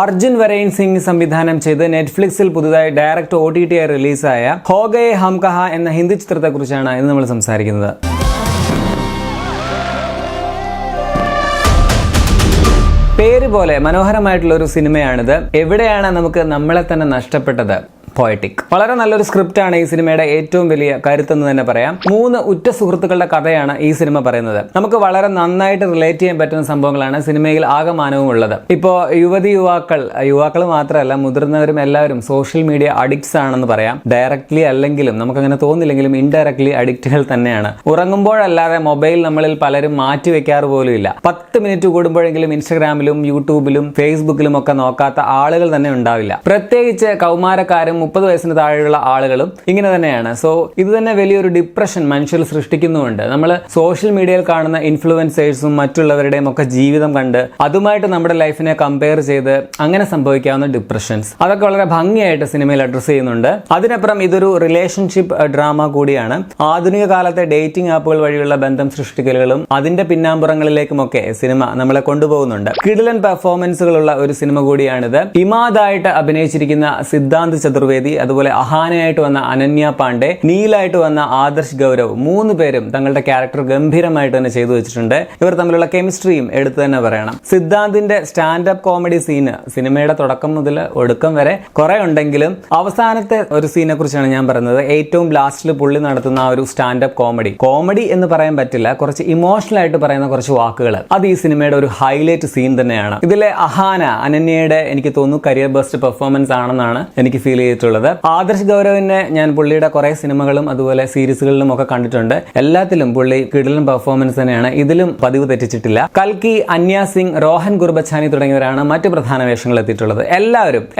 അർജുൻ വരൈൻ സിംഗ് സംവിധാനം ചെയ്ത് നെറ്റ്ഫ്ലിക്സിൽ പുതുതായി ഡയറക്റ്റ് OTT ആയി റിലീസായ ഹോ ഗയേ ഹം കഹാ എന്ന ഹിന്ദി ചിത്രത്തെക്കുറിച്ചാണ് ഇന്ന് നമ്മൾ സംസാരിക്കുന്നത്. പേര് പോലെ മനോഹരമായിട്ടുള്ള ഒരു സിനിമയാണിത്. എവിടെയാണ് നമുക്ക് നമ്മളെ തന്നെ നഷ്ടപ്പെട്ടത്? പോയറ്റിക്. വളരെ നല്ലൊരു സ്ക്രിപ്റ്റാണ് ഈ സിനിമയുടെ ഏറ്റവും വലിയ കരുത്തെന്ന് തന്നെ പറയാം. 3 ഉറ്റ സുഹൃത്തുക്കളുടെ കഥയാണ് ഈ സിനിമ പറയുന്നത്. നമുക്ക് വളരെ നന്നായിട്ട് റിലേറ്റ് ചെയ്യാൻ പറ്റുന്ന സംഭവങ്ങളാണ് സിനിമയിൽ ആകമാനവും ഉള്ളത്. ഇപ്പോൾ യുവാക്കൾ മാത്രമല്ല, മുതിർന്നവരും എല്ലാവരും സോഷ്യൽ മീഡിയ അഡിക്ട്സ് ആണെന്ന് പറയാം. ഡയറക്ട്ലി അല്ലെങ്കിലും നമുക്കങ്ങനെ തോന്നില്ലെങ്കിലും ഇൻഡയറക്ട്ലി അഡിക്റ്റുകൾ തന്നെയാണ്. ഉറങ്ങുമ്പോഴല്ലാതെ മൊബൈൽ നമ്മളിൽ പലരും മാറ്റി വെക്കാറ് പോലും ഇല്ല. 10 മിനിറ്റ് കൂടുമ്പോഴെങ്കിലും ഇൻസ്റ്റഗ്രാമിലും യൂട്യൂബിലും ഫേസ്ബുക്കിലും ഒക്കെ നോക്കാത്ത ആളുകൾ തന്നെ ഉണ്ടാവില്ല. പ്രത്യേകിച്ച് കൗമാരക്കാരും 30 വയസ്സിന് താഴെയുള്ള ആളുകളും ഇങ്ങനെ തന്നെയാണ്. സോ ഇത് തന്നെ വലിയൊരു ഡിപ്രഷൻ മനുഷ്യർ സൃഷ്ടിക്കുന്നുമുണ്ട്. നമ്മൾ സോഷ്യൽ മീഡിയയിൽ കാണുന്ന ഇൻഫ്ലുവൻസേഴ്സും മറ്റുള്ളവരുടെയും ഒക്കെ ജീവിതം കണ്ട് അതുമായിട്ട് നമ്മുടെ ലൈഫിനെ കമ്പയർ ചെയ്ത് അങ്ങനെ സംഭവിക്കാവുന്ന ഡിപ്രഷൻസ് അതൊക്കെ വളരെ ഭംഗിയായിട്ട് സിനിമയിൽ അഡ്രസ് ചെയ്യുന്നുണ്ട്. അതിനപ്പുറം ഇതൊരു റിലേഷൻഷിപ്പ് ഡ്രാമ കൂടിയാണ്. ആധുനിക കാലത്തെ ഡേറ്റിംഗ് ആപ്പുകൾ വഴിയുള്ള ബന്ധം സൃഷ്ടിക്കലുകളും അതിന്റെ പിന്നാമ്പുറങ്ങളിലേക്കുമൊക്കെ സിനിമ നമ്മളെ കൊണ്ടുപോകുന്നുണ്ട്. കിടിലൻ പെർഫോമൻസുകളുള്ള ഒരു സിനിമ കൂടിയാണിത്. ഇമാദായിട്ട് അഭിനയിച്ചിരിക്കുന്ന സിദ്ധാന്ത് ചതുർവേദി, അതുപോലെ അഹാനയായിട്ട് വന്ന അനന്യ പാണ്ഡെ, നീലായിട്ട് വന്ന ആദർശ് ഗൗരവ്, 3 പേരും തങ്ങളുടെ ക്യാരക്ടർ ഗംഭീരമായിട്ട് തന്നെ ചെയ്തു വെച്ചിട്ടുണ്ട്. ഇവർ തമ്മിലുള്ള കെമിസ്ട്രിയും എടുത്തു തന്നെ പറയണം. സിദ്ധാന്തിന്റെ സ്റ്റാൻഡപ്പ് കോമഡി സീന് സിനിമയുടെ തുടക്കം മുതൽ ഒടുക്കം വരെ കുറെ ഉണ്ടെങ്കിലും അവസാനത്തെ ഒരു സീനെ കുറിച്ചാണ് ഞാൻ പറയുന്നത്. ഏറ്റവും ലാസ്റ്റിൽ പുള്ളി നടത്തുന്ന ആ ഒരു സ്റ്റാൻഡപ്പ് കോമഡി എന്ന് പറയാൻ പറ്റില്ല, കുറച്ച് ഇമോഷണൽ ആയിട്ട് പറയുന്ന കുറച്ച് വാക്കുകൾ, അത് ഈ സിനിമയുടെ ഒരു ഹൈലൈറ്റ് സീൻ തന്നെയാണ്. ഇതിലെ അഹാന അനന്യയുടെ എനിക്ക് തോന്നുന്നു കരിയർ ബെസ്റ്റ് പെർഫോമൻസ് ആണെന്നാണ് എനിക്ക് ഫീൽ ചെയ്തിട്ടുള്ളത്. ആദർശ് ഗൗരവിനെ ഞാൻ പുള്ളിയുടെ കുറെ സിനിമകളും അതുപോലെ സീരീസുകളിലും ഒക്കെ കണ്ടിട്ടുണ്ട്. എല്ലാത്തിലും പുള്ളി കിടിലൻ പെർഫോമൻസ് തന്നെയാണ്. ഇതിലും പതിവ് തെറ്റിച്ചിട്ടില്ല. കൽക്കി, അന്യ സിംഗ്, രോഹൻ ഗുർബച്ചാനി തുടങ്ങിയവരാണ് മറ്റു പ്രധാന വേഷങ്ങൾ എത്തിയിട്ടുള്ളത്.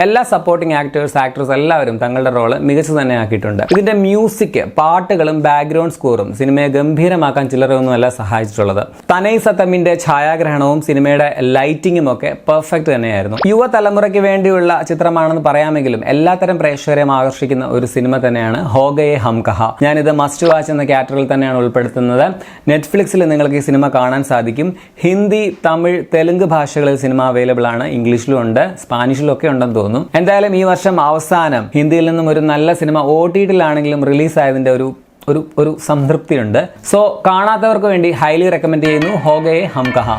എല്ലാ സപ്പോർട്ടിംഗ് ആക്ടേഴ്സ് എല്ലാവരും തങ്ങളുടെ റോള് മികച്ചു തന്നെ ആക്കിയിട്ടുണ്ട്. ഇതിന്റെ മ്യൂസിക്, പാട്ടുകളും ബാക്ക്ഗ്രൗണ്ട് സ്കോറും സിനിമയെ ഗംഭീരമാക്കാൻ ചിലരൊന്നുമല്ല സഹായിച്ചിട്ടുള്ളത്. തനൈ സത്തമിന്റെ ഛായാഗ്രഹണവും സിനിമയുടെ ലൈറ്റിംഗും ഒക്കെ പെർഫെക്റ്റ് തന്നെയായിരുന്നു. യുവതലമുറയ്ക്ക് വേണ്ടിയുള്ള ചിത്രമാണെന്ന് പറയാമെങ്കിലും എല്ലാത്തരം പ്രേക്ഷകരെ ആകർഷിക്കുന്ന ഒരു സിനിമ തന്നെയാണ് ഹോ ഗയേ ഹം കഹാ. ഞാനിത് മസ്റ്റ് വാച്ച് എന്ന കാറ്റഗറിയിൽ തന്നെയാണ് ഉൾപ്പെടുത്തുന്നത്. നെറ്റ്ഫ്ലിക്സിൽ നിങ്ങൾക്ക് ഈ സിനിമ കാണാൻ സാധിക്കും. ഹിന്ദി, തമിഴ്, തെലുങ്ക് ഭാഷകളിൽ സിനിമ അവൈലബിൾ ആണ്. ഇംഗ്ലീഷിലും ഉണ്ട്, സ്പാനിഷിലും ഒക്കെ ഉണ്ടെന്ന് തോന്നുന്നു. എന്തായാലും ഈ വർഷം അവസാനം ഹിന്ദിയിൽ നിന്നും ഒരു നല്ല സിനിമ OTT-ലാണെങ്കിലും റിലീസായതിന്റെ ഒരു സംതൃപ്തിയുണ്ട്. സോ കാണാത്തവർക്ക് വേണ്ടി ഹൈലി റെക്കമെൻഡ് ചെയ്യുന്നു ഹോ ഗയേ ഹം കഹാ.